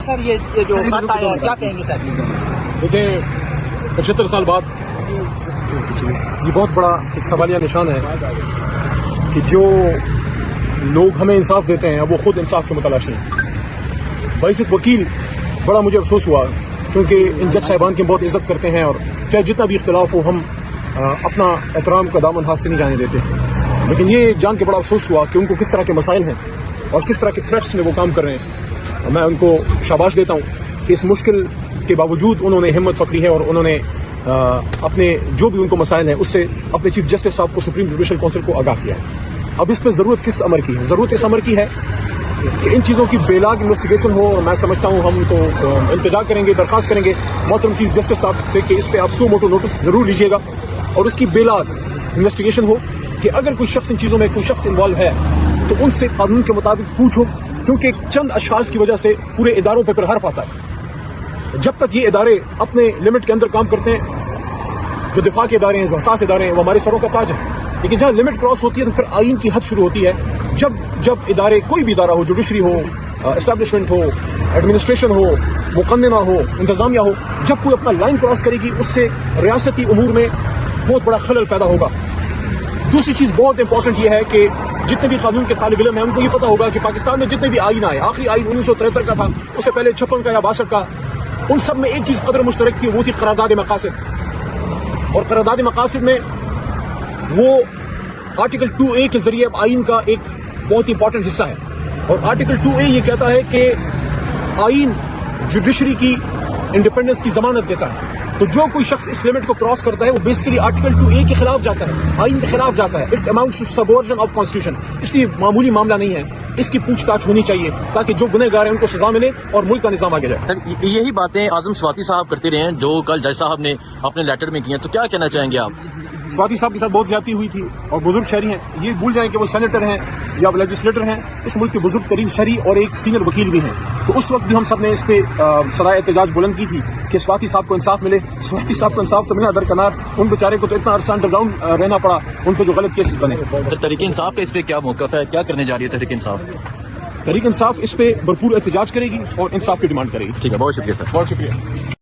سر یہ جو خط آیا ہے کیا کہیں گے سر؟ دیکھیں 75 سال بعد یہ بہت بڑا ایک سوالیہ نشان ہے کہ جو لوگ ہمیں انصاف دیتے ہیں اب وہ خود انصاف کے متلاشی ہیں. باعزت وکیل بڑا مجھے افسوس ہوا کیونکہ ان جج صاحبان کی ہم بہت عزت کرتے ہیں اور چاہے جتنا بھی اختلاف ہو ہم اپنا احترام کا دامن ہاتھ سے نہیں جانے دیتے. لیکن یہ جان کے بڑا افسوس ہوا کہ ان کو کس طرح کے مسائل ہیں اور کس طرح کے تھریٹس میں وہ کام کر رہے ہیں. میں ان کو شاباش دیتا ہوں کہ اس مشکل کے باوجود انہوں نے ہمت پکڑی ہے اور انہوں نے اپنے جو بھی ان کو مسائل ہیں اس سے اپنے چیف جسٹس صاحب کو سپریم جوڈیشل کونسل کو آگاہ کیا ہے. اب اس پہ ضرورت کس امر کی ہے؟ ضرورت اس امر کی ہے کہ ان چیزوں کی بے لاگ انویسٹیگیشن ہو. اور میں سمجھتا ہوں ہم تو التجا کریں گے, درخواست کریں گے محترم چیف جسٹس صاحب سے کہ اس پہ آپ سو موٹو نوٹس ضرور لیجیے گا اور اس کی بے لاگ انویسٹیگیشن ہو کہ اگر کوئی شخص ان چیزوں میں کوئی شخص انوالو ہے تو ان سے قانون کے مطابق پوچھو, کیونکہ چند اشخاص کی وجہ سے پورے اداروں پہ پھر حرف آتا ہے. جب تک یہ ادارے اپنے لمٹ کے اندر کام کرتے ہیں, جو دفاع کے ادارے ہیں, جو حساس ادارے ہیں, وہ ہمارے سروں کا تاج ہے. لیکن جہاں لمٹ کراس ہوتی ہے تو پھر آئین کی حد شروع ہوتی ہے. جب ادارے کوئی بھی ادارہ ہو, جوڈیشری ہو, اسٹیبلشمنٹ ہو, ایڈمنسٹریشن ہو, مقننہ ہو, انتظامیہ ہو, جب کوئی اپنا لائن کراس کرے گی اس سے ریاستی امور میں بہت بڑا خلل پیدا ہوگا. دوسری چیز بہت امپورٹنٹ یہ ہے کہ جتنے بھی قانون کے طالب علم ہیں ان کو یہ پتا ہوگا کہ پاکستان میں جتنے بھی آئین آئے, آخری آئین 1973 کا تھا, اس سے پہلے 56 کا یا 62 کا, ان سب میں ایک چیز قدر مشترک تھی, وہ تھی قرارداد مقاصد. اور قرارداد مقاصد میں وہ آرٹیکل 2A کے ذریعے آئین کا ایک بہت امپورٹنٹ حصہ ہے. اور آرٹیکل 2A یہ کہتا ہے کہ آئین جوڈیشری کی انڈیپینڈنس کی ضمانت دیتا ہے. تو جو کوئی شخص اس لمٹ کو کراس کرتا ہے وہ بیسیکلی آرٹیکل 2A کے خلاف جاتا ہے, آئین کے خلاف جاتا ہے. It amounts to subversion of constitution. اس لیے معمولی معاملہ نہیں ہے, اس کی پوچھ تاچھ ہونی چاہیے تاکہ جو گنہگار ہیں ان کو سزا ملے اور ملک کا نظام آگے جائے. سر یہی باتیں اعظم سواتی صاحب کرتے رہے ہیں جو کل جج صاحب نے اپنے لیٹر میں کی ہیں, تو کیا کہنا چاہیں گے آپ؟ سواتی صاحب کے ساتھ بہت زیادتی ہوئی تھی اور بزرگ شہری ہیں, یہ بھول جائیں کہ وہ سینیٹر ہیں یا لیجسلیٹر ہیں, اس ملک کے بزرگ ترین شہری اور ایک سینئر وکیل بھی ہیں. تو اس وقت بھی ہم سب نے اس پہ صدائے احتجاج بلند کی تھی کہ سواتی صاحب کو انصاف ملے. سواتی صاحب کو انصاف تو ملا درکنار, ان بیچارے کو تو اتنا عرصہ انڈر گراؤنڈ رہنا پڑا, ان کو جو غلط کیسز بنے. سر تحریک انصاف کا اس پہ کیا موقف ہے, کیا کرنے جا رہی ہے تحریک انصاف؟ تحریک انصاف اس پہ بھرپور احتجاج کرے گی اور انصاف کی ڈیمانڈ کرے گی. ٹھیک ہے, بہت شکریہ سر. بہت شکریہ.